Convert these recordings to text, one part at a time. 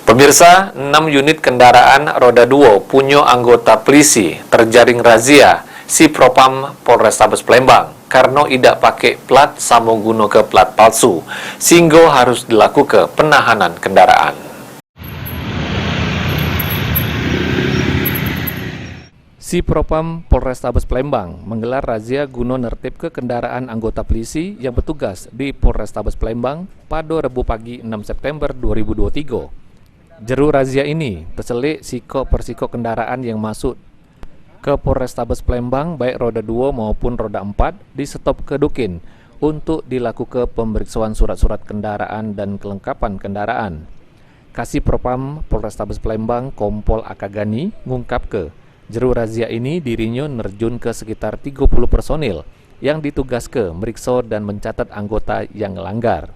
Pemirsa, 6 unit kendaraan roda 2 punyo anggota polisi terjaring razia si Propam Polrestabes Palembang karena tidak pakai plat samo guna ke plat palsu, sehingga harus dilakukan penahanan kendaraan. Si Propam Polrestabes Palembang menggelar razia guna nertib ke kendaraan anggota polisi yang bertugas di Polrestabes Palembang pada Rabu pagi 6 September 2023. Jeru razia ini terselik persiko kendaraan yang masuk ke Polrestabes Palembang baik roda 2 maupun roda 4 di stop ke Dukin untuk dilakukan pemeriksaan surat-surat kendaraan dan kelengkapan kendaraan. Kasih Propam Polrestabes Palembang Kompol Akagani ngungkap ke jeru razia ini dirinya nerjun ke sekitar 30 personil yang ditugas ke meriksa dan mencatat anggota yang melanggar.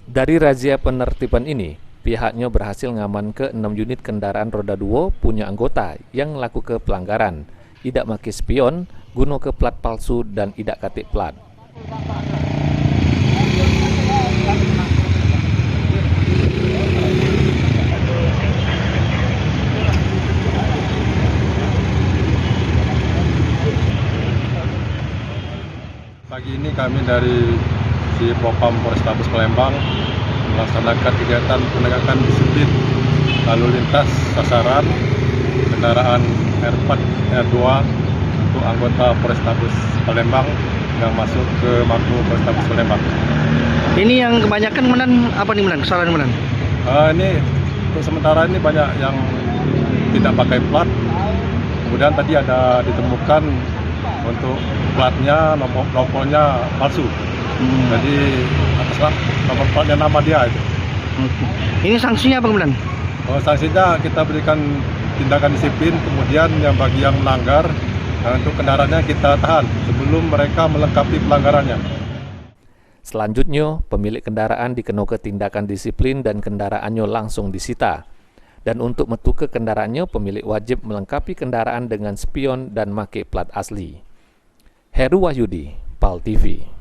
Dari razia penertiban ini, pihaknya berhasil ngaman ke 6 unit kendaraan roda 2 punya anggota yang melakukan pelanggaran, tidak pakai spion, guna ke plat palsu dan tidak katik plat. Pagi ini kami dari si Propam Polrestabes Palembang melaksanakan kegiatan penegakan disiplin lalu lintas sasaran kendaraan R4, R2 untuk anggota Polrestabes Palembang yang masuk ke Mako Polrestabes Palembang. Ini yang kebanyakan apa nih kesalahan menan? Ini untuk sementara ini banyak yang tidak pakai plat. Kemudian tadi ada ditemukan untuk platnya nomornya palsu. Jadi atas nomor platnya nama dia itu. Ini sanksinya apa kemudian? Sanksinya kita berikan tindakan disiplin, kemudian yang bagi yang melanggar untuk kendaraannya kita tahan sebelum mereka melengkapi pelanggarannya. Selanjutnya, pemilik kendaraan dikenakan tindakan disiplin dan kendaraannya langsung disita. Dan untuk metu ke kendaraannya, pemilik wajib melengkapi kendaraan dengan spion dan make plat asli. Heru Wahyudi, PAL TV.